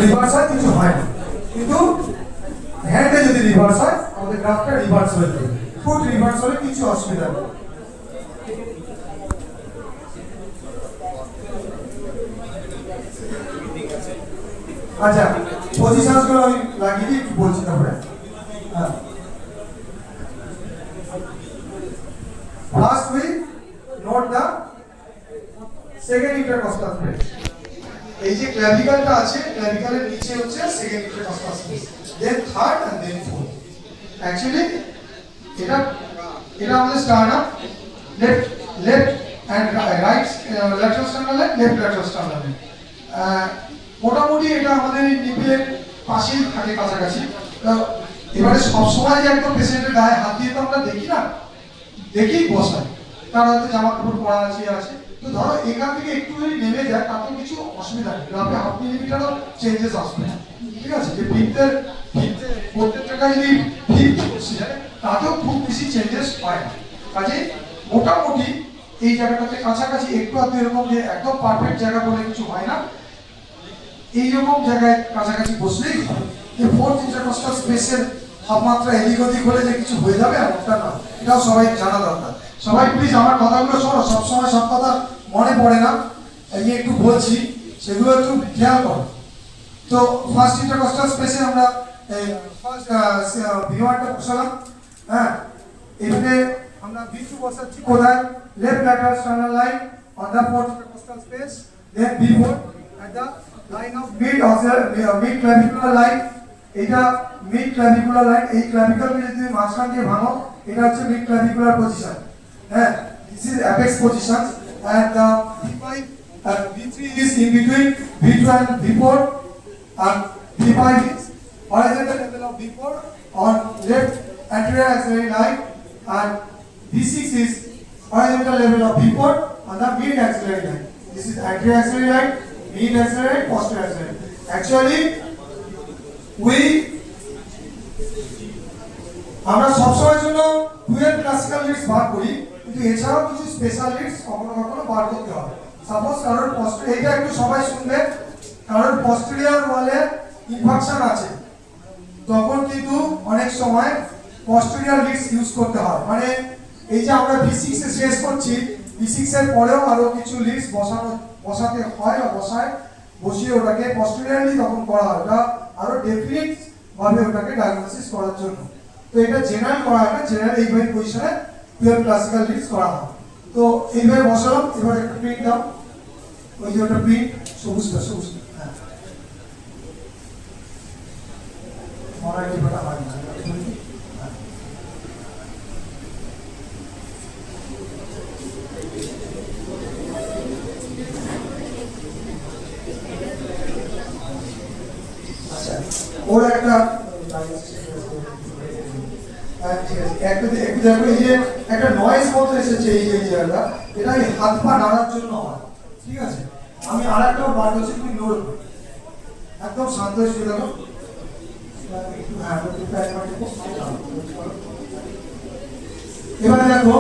Reverse হয় কিছু হয় না, কিন্তু হ্যান্ডে যদি রিভার্স হয় আমাদের গ্রাফটা রিভার্স হয়ে যাবে। ফুট রিভার্স হলে কিছু অসুবিধা নেই। আচ্ছা, পজিশনস গুলো আমি লাগিয়ে দিই, একটু বলছি তারপরে। হ্যাঁ, first we note the second intercostal space. এই যে ক্ল্যাভিকলটা আছে, ক্ল্যাভিকলের নিচে হচ্ছে second intercostal space, then third and then fourth. Actually এটা এটা আমাদের sternum, left left and right lateral sternum, left lateral sternum. মোটামুটি এটা আমাদের নিপেলের পাশেই থাকে, কাছাকাছি। তো এবারে সবসময় যে একদম পেশেন্টের গায়ে হাত দিয়ে তো আমরা দেখি না, দেখেই বসাই, তার হয়তো জামা কাপড় পরা আছে। তো ধরো এখান থেকে একটু যদি নেমে যায় তাতে কিছু অসুবিধা নেই, গ্রাফে হাফ মিলিমিটারও চেঞ্জেস আসবে না। ঠিক আছে, যে ভিত্তের প্রত্যেক জায়গায় যদি ভিত বসে যায় তাতেও খুব বেশি চেঞ্জেস হয় না। কাজে মোটামুটি এই জায়গাটাতে কাছাকাছি একটু আধটু এরকম, যে একদম পারফেক্ট জায়গা বলে কিছু হয় না, এইরকম জায়গায় কাছাকাছি বসলেই হয়। যে ফোর্থ ইন্টারকস্টাল স্পেসের তাপমাত্রা এদিক ওদিক হলে যে কিছু হয়ে যাবে এমনটা না, এটাও সবাই জানা দরকার। সবাই প্লিজ আমার কথাগুলো শোনো, সবসময় সব কথা মনে পড়ে না, আমি একটু বলছি, সেগুলো একটু খেয়াল করো। তো ফার্স্ট ইন্টারকস্টাল স্পেসে আমরা ফার্স্ট ভিওয়ানটা বসালাম। হ্যাঁ, এখানে আমরা ভি2 বসাচ্ছি কোথায়? Left lateral sternal line on the fourth intercostal space, then ভি4 at the line of mid clavicular line। এটা মিড ক্লাভিকুলার লাইন, এই ক্লাভিকলকে যদি তুমি মাঝখান দিয়ে ভাঙো এটা হচ্ছে মিড ক্লাভিকুলার পজিশন। হ্যাঁ, this is apex position and the V5 and V3 is in between V2 and V4, and V5 is horizontal level of V4 on left anterior axillary line, and V6 is horizontal level of V4 on the mid axillary line. This is anterior axillary line, mid axillary line, posterior axillary line. Actually আমরা সবসময়ের জন্য 12 classical Leeds বার করি, কিন্তু এছাড়াও কিছু special Leeds কখনো কখনো বার করতে হয়। সাপোজ কারোর এটা একটু সবাই শুনবে, কারোর পস্টেরিয়র ওয়ালে ইনফেকশন আছে, তখন কিন্তু অনেক সময় পস্টেরিয়র লিডস ইউজ করতে হয়। মানে এই যে আমরা V6 এ শেষ করছি, V6 এর পরেও আরো কিছু লিডস বসাতে হয় বা বসিয়ে ওটাকে পস্টেরিয়রলি তখন করা হয়, ওটা আরো ডেফিনিট ভাবে ওটাকে ডায়াগনোসিস করার জন্য। তো এটা জেনারেল করা হয় না, জেনারেল এইভাবে পজিশনে 12 ক্লাসিক্যাল লিডস করা হয়। তো এইভাবে বসালাম, এবার একটা প্রিন্ট দাও, ওই যে ওটা প্রিন্ট সবুজটা, হ্যাঁ মনে হয় ওটা হয় না। ওর একটা একটা নয়েজ মতো এসেছে এই জায়গাটা, এটা এই হাত পা নাড়ার জন্য হয়। ঠিক আছে, আমি আর একটা বার করছি, তুমি নোট একদম শান্ত হয়ে শুয়ে দেখো। এবারে দেখো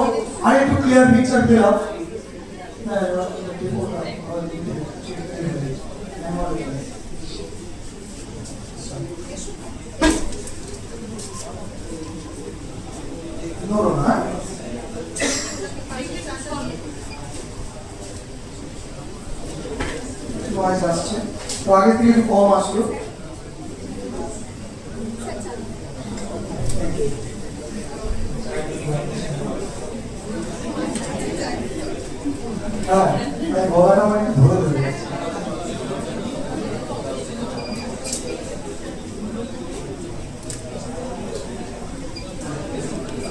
আর একটু ক্লিয়ার পিকচার পেলাম। নরম না, নয়েজ আসছে, তো আগে থেকে একটু কম আসলো। হ্যাঁ, গলাটা আমার একটু ধরে ধরে যাচ্ছে।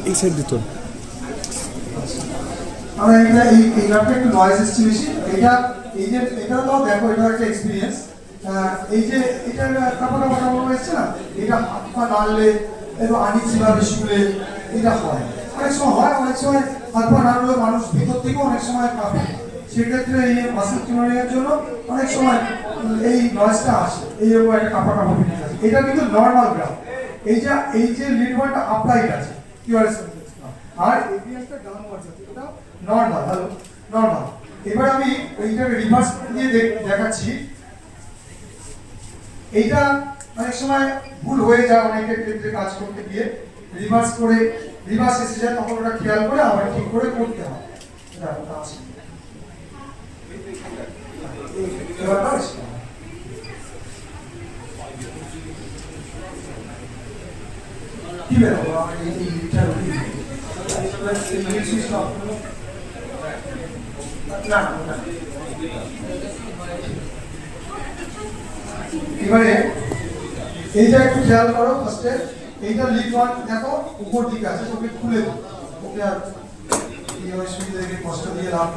এই সাইড দিত আমরা এই গ্রাফটা একটু নয়েজ এসছে বেশি। এটা তো দেখো, এটা একটা এক্সপিরিয়েন্স। এই যে এটা কাপড় এসছে না, এটা হাত পা নাড়লে একটু আনিছিভাবে শুলে এটা হয়, অনেক সময় হয়, অনেক সময় হাত পা নাড়লে মানুষ ভিতর থেকেও অনেক সময় কাঁপে। সেক্ষেত্রে এই মাসেল টিউমারিংয়ের জন্য অনেক সময় এই নয়েজটা আসে, এইরকম একটা কাপড় ফিটিং আছে। এটা কিন্তু নর্মাল গ্রাফ, এই যে লিড ওয়ানটা আপরাইট আছে, আর এপিএসটা ডাউনওয়ার্ডস আছে, এটা নরমাল। Hello, normal. এবার আমি এইটাকে রিভার্স দিয়ে দেখাচ্ছি। এইটা অনেক সময় ভুল হয়ে যায় অনেকের ক্ষেত্রে কাজ করতে গিয়ে, রিভার্স এসে যায়, তখন ওটা খেয়াল করে আবার ঠিক করে করতে হয়। কি বেরোবো এবারে এইটা একটু খেয়াল করো। ফার্স্টে এইটা লিড ওয়ান দেখো উপর দিকে আছে, ওকে খুলে দাও। ওকে আর সুবিধা কষ্ট দিয়ে লাভ